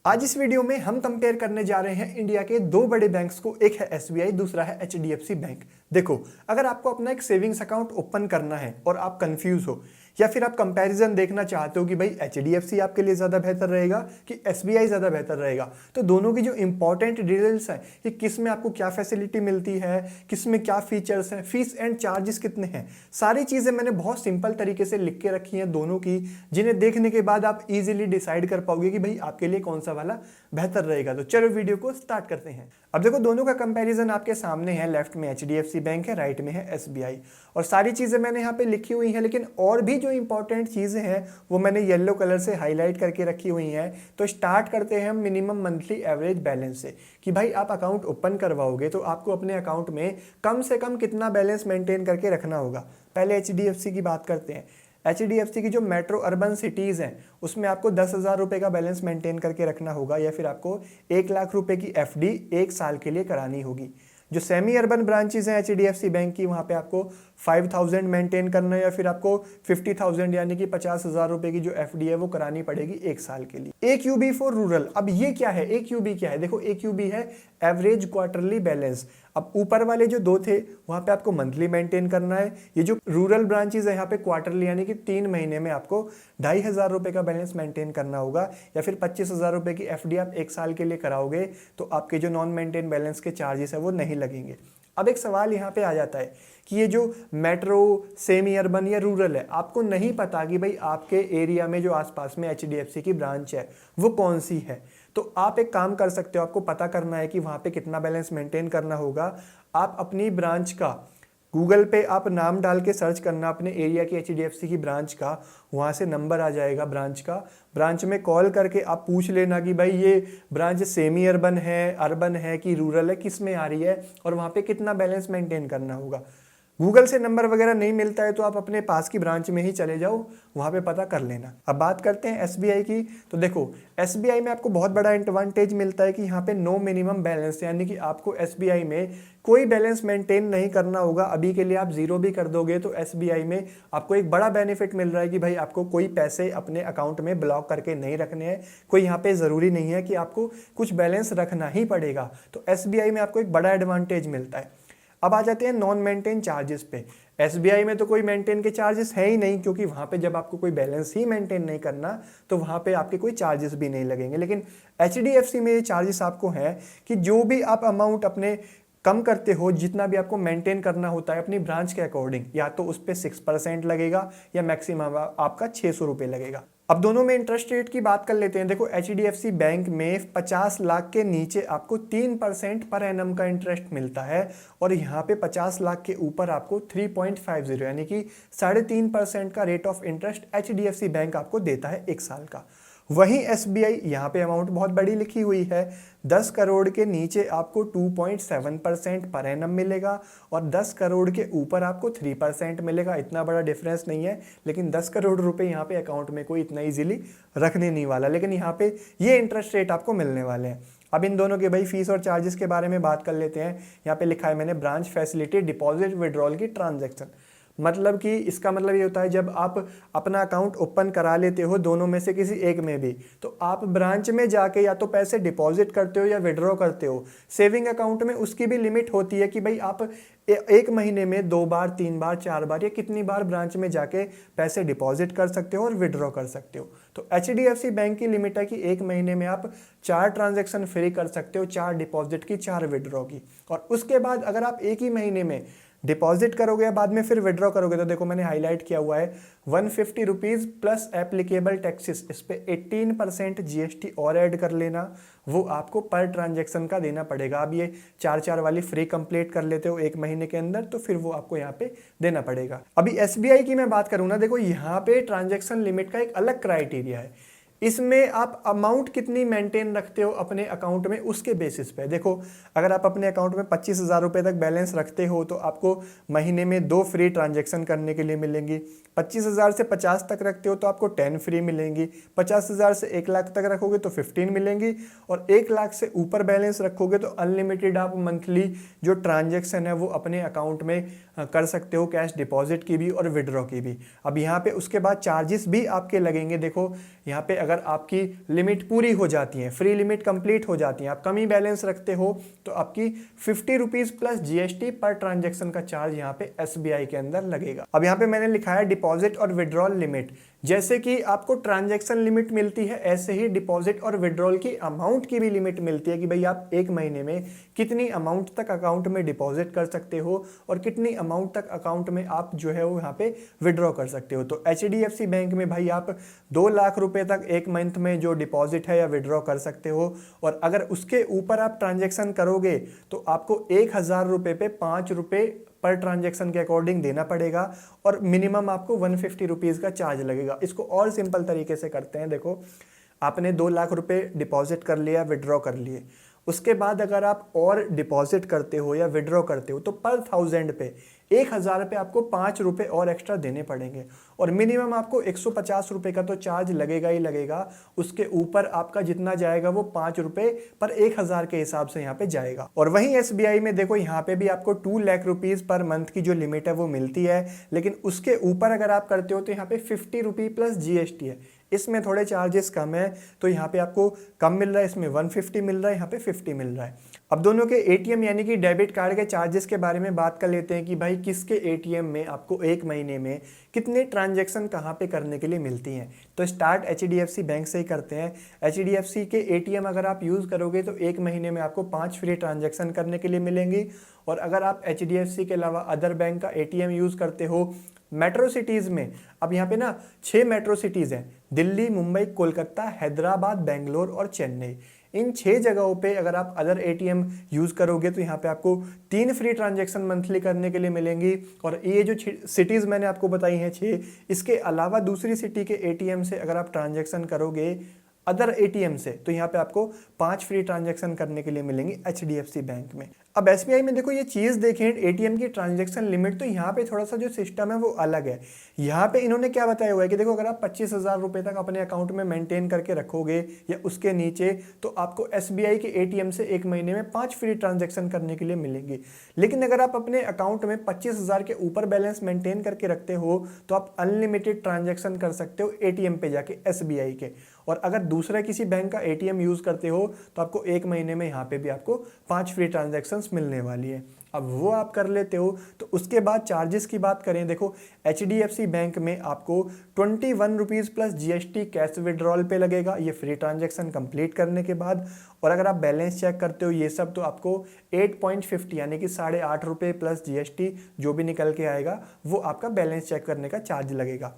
आज इस वीडियो में हम कंपेयर करने जा रहे हैं इंडिया के दो बड़े बैंक्स को। एक है एसबीआई, दूसरा है एचडीएफसी बैंक। देखो, अगर आपको अपना एक सेविंग्स अकाउंट ओपन करना है और आप कंफ्यूज हो या फिर आप कंपैरिजन देखना चाहते हो कि भाई एचडीएफसी आपके लिए ज़्यादा बेहतर रहेगा कि एसबीआई ज़्यादा बेहतर रहेगा, तो दोनों की जो इंपॉर्टेंट डिटेल्स हैं कि किस में आपको क्या फैसिलिटी मिलती है, किस में क्या फीचर्स हैं, फीस एंड चार्जेस कितने हैं, सारी चीज़ें मैंने बहुत सिंपल तरीके से लिख के रखी हैं दोनों की, जिन्हें देखने के बाद आप इजीली डिसाइड कर पाओगे कि भाई आपके लिए कौन सा वाला बेहतर रहेगा। तो चलो वीडियो को स्टार्ट करते हैं। अब देखो, दोनों का कंपैरिजन आपके सामने है। लेफ्ट में एचडीएफसी बैंक है, राइट में है एसबीआई, और सारी चीज़ें मैंने यहाँ पे लिखी हुई हैं, लेकिन और भी जो इंपॉर्टेंट चीज़ें हैं वो मैंने येलो कलर से हाईलाइट करके रखी हुई हैं। तो स्टार्ट करते हैं हम मिनिमम मंथली एवरेज बैलेंस से कि भाई आप अकाउंट ओपन करवाओगे तो आपको अपने अकाउंट में कम से कम कितना बैलेंस मेंटेन करके रखना होगा। पहले एचडीएफसी की बात करते हैं। एचडीएफसी की जो मेट्रो अर्बन सिटीज़ हैं उसमें आपको 10,000 रुपये का बैलेंस मेंटेन करके रखना होगा, या फिर आपको 1,00,000 रुपये की एफडी 1 साल के लिए करानी होगी। जो सेमी अर्बन ब्रांचेज हैं एचडीएफसी बैंक की, वहाँ पे आपको 5,000 मेंटेन करना है, या फिर आपको 50,000 यानी कि 50,000 रुपये की जो एफडी है वो करानी पड़ेगी 1 साल के लिए। एक यूबी फॉर रूरल। अब ये क्या है, एक यूबी क्या है? देखो, एक यूबी है एवरेज क्वार्टरली बैलेंस। अब ऊपर वाले जो दो थे वहाँ पे आपको मंथली मेंटेन करना है। ये जो रूरल ब्रांचेज है यहाँ पे क्वार्टरली यानी कि 3 महीने में आपको 2,500 रुपये का बैलेंस मेंटेन करना होगा, या फिर 25,000 रुपये की एफडी आप 1 साल के लिए कराओगे तो आपके जो नॉन मेंटेन बैलेंस के चार्जेस है वो नहीं लगेंगे। अब एक सवाल यहाँ पे आ जाता है कि ये जो मेट्रो, सेमी अर्बन या रूरल है, आपको नहीं पता कि भाई आपके एरिया में जो आसपास में एचडीएफसी की ब्रांच है वो कौन सी है। तो आप एक काम कर सकते हो, आपको पता करना है कि वहाँ पे कितना बैलेंस मेंटेन करना होगा। आप अपनी ब्रांच का गूगल पे आप नाम डाल के सर्च करना अपने एरिया की एचडीएफसी की ब्रांच का, वहाँ से नंबर आ जाएगा ब्रांच का। ब्रांच में कॉल करके आप पूछ लेना कि भाई ये ब्रांच सेमी अर्बन है कि रूरल है, किस में आ रही है और वहाँ पे कितना बैलेंस मेंटेन करना होगा। गूगल से नंबर वगैरह नहीं मिलता है तो आप अपने पास की ब्रांच में ही चले जाओ, वहाँ पे पता कर लेना। अब बात करते हैं एसबीआई की। तो देखो, एसबीआई में आपको बहुत बड़ा एडवांटेज मिलता है कि यहाँ पे नो मिनिमम बैलेंस, यानी कि आपको एसबीआई में कोई बैलेंस मेंटेन नहीं करना होगा। अभी के लिए आप जीरो भी कर दोगे तो एसबीआई में आपको एक बड़ा बेनिफिट मिल रहा है कि भाई आपको कोई पैसे अपने अकाउंट में ब्लॉक करके नहीं रखने हैं। कोई यहाँ पे ज़रूरी नहीं है कि आपको कुछ बैलेंस रखना ही पड़ेगा। तो एसबीआई में आपको एक बड़ा एडवांटेज मिलता है। अब आ जाते हैं नॉन मेंटेन चार्जेस पे। एसबीआई में तो कोई मेंटेन के चार्जेस है ही नहीं, क्योंकि वहाँ पे जब आपको कोई बैलेंस ही मेंटेन नहीं करना तो वहाँ पे आपके कोई चार्जेस भी नहीं लगेंगे। लेकिन एचडीएफसी में ये चार्जेस आपको हैं कि जो भी आप अमाउंट अपने कम करते हो, जितना भी आपको मेंटेन करना होता है अपनी ब्रांच के अकॉर्डिंग, या तो उस पर 6% लगेगा या मैक्सिमम आपका 600 रुपये लगेगा। अब दोनों में इंटरेस्ट रेट की बात कर लेते हैं। देखो, एचडीएफसी बैंक में 50 लाख के नीचे आपको 3% पर एनम का इंटरेस्ट मिलता है, और यहाँ पे 50 लाख के ऊपर आपको 3.50 यानी कि 3.5% का rate of interest HDFC bank आपको देता है 1 साल का। वहीं एसबीआई, यहाँ पे अमाउंट बहुत बड़ी लिखी हुई है, 10 करोड़ के नीचे आपको 2.7% पर एनम मिलेगा, और 10 करोड़ के ऊपर आपको 3% मिलेगा। इतना बड़ा डिफरेंस नहीं है, लेकिन 10 करोड़ रुपए यहाँ पे अकाउंट में कोई इतना इजीली रखने नहीं वाला, लेकिन यहाँ पे ये इंटरेस्ट रेट आपको मिलने वाले हैं। अब इन दोनों के भाई फीस और चार्जेस के बारे में बात कर लेते हैं। यहाँ पे लिखा है मैंने ब्रांच फैसिलिटी डिपॉजिट विड्रॉल की ट्रांजैक्शन। मतलब कि इसका मतलब ये होता है जब आप अपना अकाउंट ओपन करा लेते हो दोनों में से किसी एक में भी, तो आप ब्रांच में जाके या तो पैसे डिपॉजिट करते हो या विड्रॉ करते हो। सेविंग अकाउंट में उसकी भी लिमिट होती है कि भाई आप 1 महीने में 2 बार, 3 बार, 4 बार या कितनी बार ब्रांच में जाके पैसे डिपॉजिट कर सकते हो और विड्रॉ कर सकते हो। तो एचडीएफसी बैंक की लिमिट है कि 1 महीने में आप 4 ट्रांजैक्शन फ्री कर सकते हो, 4 डिपॉजिट की, 4 विड्रॉ की। और उसके बाद अगर आप एक ही महीने में डिपॉजिट करोगे या बाद में फिर विड्रॉ करोगे, तो देखो मैंने हाईलाइट किया हुआ है 150 रुपीज़ प्लस एप्लीकेबल टैक्सेस, इस पे 18% जीएसटी और ऐड कर लेना, वो आपको पर ट्रांजैक्शन का देना पड़ेगा। अब ये 4 वाली फ्री कंप्लीट कर लेते हो 1 महीने के अंदर, तो फिर वो आपको यहाँ पे देना पड़ेगा। अभी एसबीआई की मैं बात करूँ ना, देखो यहाँ पे ट्रांजैक्शन लिमिट का एक अलग क्राइटेरिया है। इसमें आप अमाउंट कितनी मेंटेन रखते हो अपने अकाउंट में उसके बेसिस पे। देखो, अगर आप अपने अकाउंट में 25,000 रुपये तक बैलेंस रखते हो तो आपको महीने में 2 फ्री ट्रांजैक्शन करने के लिए मिलेंगी। 25,000 से 50 तक रखते हो तो आपको 10 फ्री मिलेंगी। 50,000 से 1,00,000 तक रखोगे तो 15 मिलेंगी, और 1,00,000 से ऊपर बैलेंस रखोगे तो अनलिमिटेड आप मंथली जो ट्रांजैक्शन है वो अपने अकाउंट में कर सकते हो, कैश डिपॉजिट की भी और विड्रॉ की भी। अब यहाँ पे उसके बाद चार्जेस भी आपके लगेंगे। देखो यहाँ पे अगर आपकी लिमिट पूरी हो जाती है, फ्री लिमिट कंप्लीट हो जाती है, आप कम ही बैलेंस रखते हो, तो आपकी 50 रुपीज प्लस जीएसटी पर ट्रांजैक्शन का चार्ज यहाँ पे एसबीआई के अंदर लगेगा। अब यहाँ पे मैंने लिखा है डिपॉजिट और विड्रॉल लिमिट। जैसे कि आपको ट्रांजैक्शन लिमिट मिलती है, ऐसे ही डिपॉजिट और विड्रॉल की अमाउंट की भी लिमिट मिलती है कि भाई आप एक महीने में कितनी अमाउंट तक अकाउंट में डिपॉजिट कर सकते हो और कितनी अमाउंट तक अकाउंट में आप जो है वो यहाँ पे विड्रॉ कर सकते हो। तो एचडीएफसी बैंक में भाई आप 2 लाख रुपए तक एक मंथ में जो डिपॉजिट है या विड्रॉ कर सकते हो, और अगर उसके ऊपर आप ट्रांजैक्शन करोगे तो आपको 1000 रुपए पे 5 रुपए पर ट्रांजैक्शन के अकॉर्डिंग देना पड़ेगा और मिनिमम आपको 150 रुपीज़ का चार्ज लगेगा। इसको और सिंपल तरीके से करते हैं। देखो, आपने 2 लाख रुपए डिपॉजिट कर लिया, विड्रॉ कर लिए, उसके बाद अगर आप और डिपॉजिट करते हो या विड्रॉ करते हो तो पर 1000 पे 1000 पे आपको 5 रुपए और एक्स्ट्रा देने पड़ेंगे और मिनिमम आपको 150 रुपए का तो चार्ज लगेगा ही लगेगा। उसके ऊपर आपका जितना जाएगा वो 5 रुपए पर 1000 के हिसाब से यहाँ पे जाएगा। और वहीं एसबीआई में देखो, यहाँ पे भी आपको 2 लाख रुपीज पर मंथ की जो लिमिट है वो मिलती है, लेकिन उसके ऊपर अगर आप करते हो तो यहाँ पे 50 रुपी प्लस जीएसटी है, इसमें थोड़े चार्जेस कम है, तो यहाँ पे आपको कम मिल रहा है, इसमें 150 मिल रहा है, यहाँ पे 50 मिल रहा है। अब दोनों के एटीएम यानी कि डेबिट कार्ड के चार्जेस के बारे में बात कर लेते हैं कि भाई किसके एटीएम में आपको एक महीने में कितने ट्रांजैक्शन कहाँ पे करने के लिए मिलती हैं। तो स्टार्ट एचडीएफसी बैंक से ही करते हैं। एचडीएफसी के एटीएम अगर आप यूज़ करोगे तो एक महीने में आपको 5 फ्री ट्रांजैक्शन करने के लिए मिलेंगी। और अगर आप एचडीएफसी के अलावा अदर बैंक का एटीएम यूज़ करते हो मेट्रो सिटीज़ में, अब यहाँ पे ना 6 मेट्रो सिटीज़ हैं, दिल्ली, मुंबई, कोलकाता, हैदराबाद, बेंगलोर और चेन्नई। इन 6 जगहों पे अगर आप अदर एटीएम यूज़ करोगे तो यहाँ पे आपको 3 फ्री ट्रांजैक्शन मंथली करने के लिए मिलेंगी। और ये जो सिटीज़ मैंने आपको बताई हैं 6, इसके अलावा दूसरी सिटी के एटीएम से अगर आप ट्रांजैक्शन करोगे अदर एटीएम से तो यहाँ पे आपको 5 फ्री ट्रांजैक्शन करने के लिए मिलेंगी एचडीएफसी बैंक में। अब एसबीआई में देखो, ये चीज़ देखें एटीएम की ट्रांजैक्शन लिमिट, तो यहाँ पे थोड़ा सा जो सिस्टम है वो अलग है। यहाँ पे इन्होंने क्या बताया हुआ है कि देखो, अगर आप 25,000 रुपये तक अपने अकाउंट में मेंटेन करके रखोगे या उसके नीचे, तो आपको एसबीआई के एटीएम से एक महीने में 5 फ्री ट्रांजैक्शन करने के लिए मिलेंगी। लेकिन अगर आप अपने अकाउंट में 25,000 के ऊपर बैलेंस मेंटेन करके रखते हो तो आप अनलिमिटेड ट्रांजैक्शन कर सकते हो एटीएम पे जाके एसबीआई के। और अगर दूसरा किसी बैंक का एटीएम यूज़ करते हो तो आपको एक महीने में यहाँ पे भी आपको 5 फ्री ट्रांजैक्शंस मिलने वाली है। अब वो आप कर लेते हो तो उसके बाद चार्जेस की बात करें, देखो एचडीएफसी बैंक में आपको 21 rupees plus GST cash withdrawal पे लगेगा, ये फ्री ट्रांजैक्शन कंप्लीट करने के बाद। और अगर आप बैलेंस चेक करते हो ये सब, तो आपको 8.50 यानी कि 8.5 रुपये प्लस जीएसटी जो भी निकल के आएगा वो आपका बैलेंस चेक करने का चार्ज लगेगा।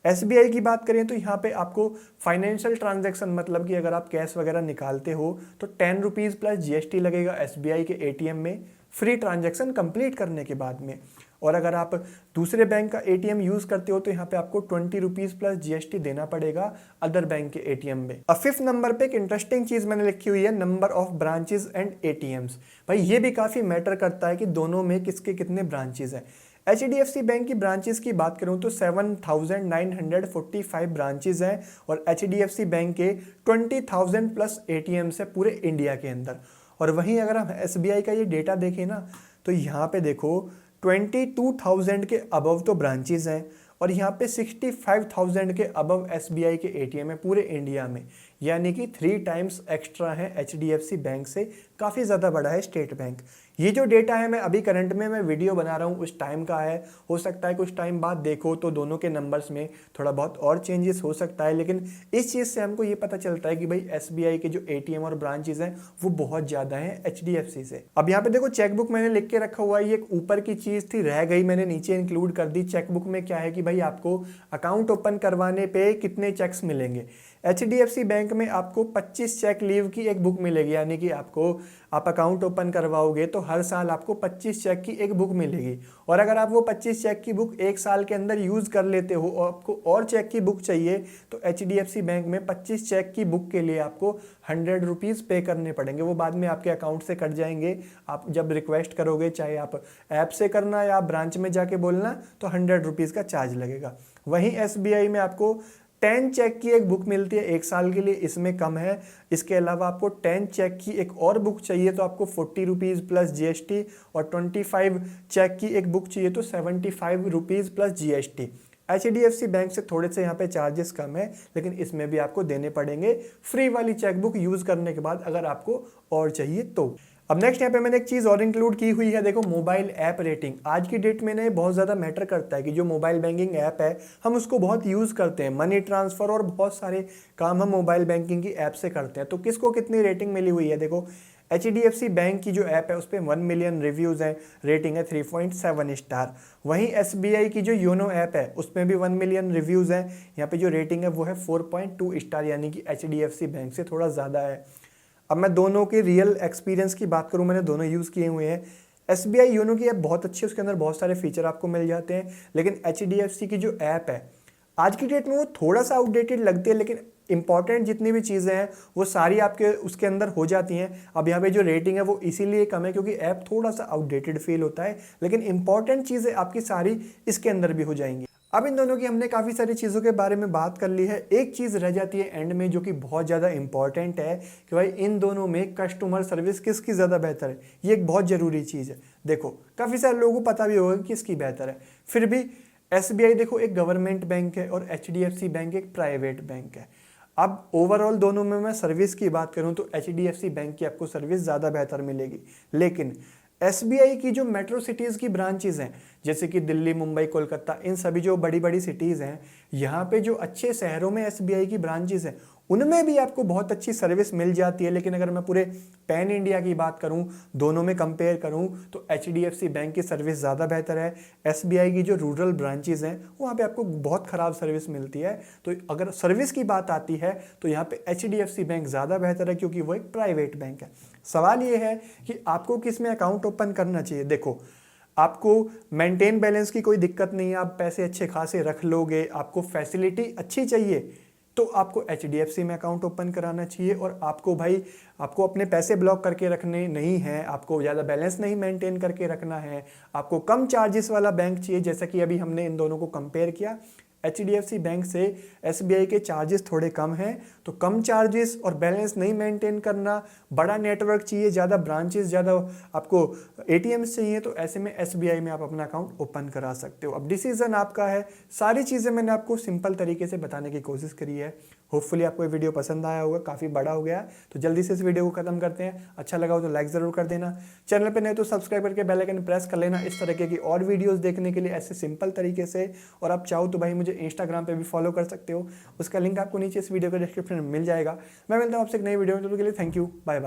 एसबीआई की बात करें तो यहाँ पे आपको फाइनेंशियल ट्रांजैक्शन, मतलब कि अगर आप कैश वगैरह निकालते हो तो 10 रुपीज़ प्लस जीएसटी लगेगा एसबीआई के एटीएम में फ्री ट्रांजैक्शन कंप्लीट करने के बाद में। और अगर आप दूसरे बैंक का एटीएम यूज़ करते हो तो यहाँ पे आपको 20 रुपीज़ प्लस जीएसटी देना पड़ेगा अदर बैंक के एटीएम में। अब 5th नंबर पे एक इंटरेस्टिंग चीज़ मैंने लिखी हुई है, number of branches and ATMs. भाई ये भी काफ़ी मैटर करता है कि दोनों में किसके कितने ब्रांचेज हैं। एचडीएफसी बैंक की ब्रांचेस की बात करूं तो 7,945 ब्रांचेस हैं और एचडीएफसी बैंक के 20,000 प्लस एटीएम्स है पूरे इंडिया के अंदर। और वहीं अगर हम एसबीआई का ये डेटा देखें ना, तो यहाँ पे देखो 22,000 के अबव तो ब्रांचेस हैं और यहाँ पे 65,000 के अबव एसबीआई के एटीएम है पूरे इंडिया में, यानी कि 3 टाइम्स एक्स्ट्रा है एचडीएफसी बैंक से, काफ़ी ज़्यादा बड़ा है स्टेट बैंक। ये जो डेटा है मैं अभी करंट में मैं वीडियो बना रहा हूँ उस टाइम का है, हो सकता है कुछ टाइम बाद देखो तो दोनों के नंबर्स में थोड़ा बहुत और चेंजेस हो सकता है, लेकिन इस चीज़ से हमको ये पता चलता है कि भाई एसबीआई के जो एटीएम और ब्रांचेज हैं वो बहुत ज़्यादा हैं एचडीएफसी से। अब यहाँ पे देखो चेकबुक मैंने लिख के रखा हुआ है, ये एक ऊपर की चीज़ थी रह गई, मैंने नीचे इंक्लूड कर दी। चेकबुक में क्या है कि भाई आपको अकाउंट ओपन करवाने पे कितने चेक्स मिलेंगे। एचडीएफसी बैंक में आपको 25 चेक लीव की एक बुक मिलेगी, यानी कि आप अकाउंट ओपन करवाओगे तो हर साल आपको 25 चेक की एक बुक मिलेगी। और अगर आप वो 25 चेक की बुक एक साल के अंदर यूज़ कर लेते हो और आपको और चेक की बुक चाहिए तो एचडीएफसी बैंक में 25 चेक की बुक के लिए आपको 100 रुपीज़ पे करने पड़ेंगे। वो बाद में आपके अकाउंट से कट जाएंगे। आप जब रिक्वेस्ट करोगे, चाहे आप ऐप से करना या आप ब्रांच में जाके बोलना, तो 100 रुपीज़ का चार्ज लगेगा। वहीं एसबीआई में आपको 10 चेक की एक बुक मिलती है एक साल के लिए, इसमें कम है। इसके अलावा आपको 10 चेक की एक और बुक चाहिए तो आपको 40 रुपीज़ प्लस जीएसटी, और 25 चेक की एक बुक चाहिए तो 75 rupees plus GST. HDFC bank से थोड़े से यहाँ पे चार्जेस कम है, लेकिन इसमें भी आपको देने पड़ेंगे फ्री वाली चेकबुक यूज करने के बाद, अगर आपको और चाहिए तो। अब नेक्स्ट यहाँ पे मैंने एक चीज़ और इंक्लूड की हुई है, देखो मोबाइल ऐप रेटिंग। आज की डेट में ना बहुत ज़्यादा मैटर करता है कि जो मोबाइल बैंकिंग ऐप है हम उसको बहुत यूज़ करते हैं, मनी ट्रांसफ़र और बहुत सारे काम हम मोबाइल बैंकिंग की ऐप से करते हैं। तो किसको कितनी रेटिंग मिली हुई है, देखो HDFC बैंक की जो ऐप है उस पर 1 मिलियन रिव्यूज़ हैं, रेटिंग है 3.7 स्टार। वहीं SBI की जो योनो ऐप है उसमें भी 1 मिलियन रिव्यूज़ हैं, यहाँ पे जो रेटिंग है वो है 4.2 स्टार, यानी कि HDFC बैंक से थोड़ा ज़्यादा है। अब मैं दोनों के रियल एक्सपीरियंस की बात करूं, मैंने दोनों यूज़ किए हुए हैं। SBI योनो की ऐप बहुत अच्छी है, उसके अंदर बहुत सारे फीचर आपको मिल जाते हैं, लेकिन HDFC की जो ऐप है आज की डेट में वो थोड़ा सा आउटडेटेड लगती है, लेकिन इंपॉर्टेंट जितनी भी चीज़ें हैं वो सारी आपके उसके अंदर हो जाती हैं। अब यहाँ पे जो रेटिंग है वो इसीलिए कम है क्योंकि ऐप थोड़ा सा आउटडेटेड फील होता है, लेकिन इंपॉर्टेंट चीज़ें आपकी सारी इसके अंदर भी हो जाएंगी। अब इन दोनों की हमने काफ़ी सारी चीज़ों के बारे में बात कर ली है। एक चीज़ रह जाती है एंड में जो कि बहुत ज़्यादा इंपॉर्टेंट है कि भाई इन दोनों में कस्टमर सर्विस किसकी ज़्यादा बेहतर है। ये एक बहुत ज़रूरी चीज़ है। देखो काफ़ी सारे लोगों को पता भी होगा कि किसकी बेहतर है, फिर भी SBI देखो एक गवर्नमेंट बैंक है और HDFC बैंक एक प्राइवेट बैंक है। अब ओवरऑल दोनों में मैं सर्विस की बात करूं तो HDFC बैंक की आपको सर्विस ज़्यादा बेहतर मिलेगी, लेकिन SBI की जो मेट्रो सिटीज़ की ब्रांचेज हैं जैसे कि दिल्ली, मुंबई, कोलकाता, इन सभी जो बड़ी बड़ी सिटीज़ हैं, यहाँ पे जो अच्छे शहरों में SBI की ब्रांचेज हैं उनमें भी आपको बहुत अच्छी सर्विस मिल जाती है। लेकिन अगर मैं पूरे पैन इंडिया की बात करूं, दोनों में कंपेयर करूं, तो HDFC बैंक की सर्विस ज़्यादा बेहतर है। SBI की जो रूरल ब्रांचेज हैं वहाँ पे आपको बहुत ख़राब सर्विस मिलती है। तो अगर सर्विस की बात आती है तो यहाँ पे HDFC बैंक ज़्यादा बेहतर है क्योंकि वो एक प्राइवेट बैंक है। सवाल ये है कि आपको किस में अकाउंट ओपन करना चाहिए। देखो आपको मेंटेन बैलेंस की कोई दिक्कत नहीं है, आप पैसे अच्छे खासे रख लोगे, आपको फैसिलिटी अच्छी चाहिए तो आपको HDFC में अकाउंट ओपन कराना चाहिए। और आपको भाई आपको अपने पैसे ब्लॉक करके रखने नहीं हैं, आपको ज़्यादा बैलेंस नहीं मेंटेन करके रखना है, आपको कम चार्जेस वाला बैंक चाहिए, जैसा कि अभी हमने इन दोनों को कंपेयर किया। HDFC बैंक से SBI के चार्जेस थोड़े कम हैं, तो कम चार्जेस और बैलेंस नहीं मेंटेन करना, बड़ा नेटवर्क चाहिए, ज़्यादा ब्रांचेस, ज़्यादा आपको ATMs चाहिए, तो ऐसे में SBI में आप अपना अकाउंट ओपन करा सकते हो। अब डिसीजन आपका है। सारी चीज़ें मैंने आपको सिंपल तरीके से बताने की कोशिश करी है। होपफुली आपको ये वीडियो पसंद आया होगा, काफ़ी बड़ा हो गया, तो जल्दी से इस वीडियो को खत्म करते हैं। अच्छा लगा हो तो लाइक ज़रूर कर देना, चैनल पर नहीं तो सब्सक्राइब करके बेल आइकन प्रेस कर लेना इस तरीके की और वीडियोज़ देखने के लिए ऐसे सिंपल तरीके से। और आप चाहो तो भाई मुझे इंस्टाग्राम पे भी फॉलो कर सकते हो, उसका लिंक आपको नीचे इस वीडियो के डिस्क्रिप्शन में मिल जाएगा। मैं मिलता हूँ आपसे एक नई वीडियो में, तो के लिए थैंक यू, बाय बाय।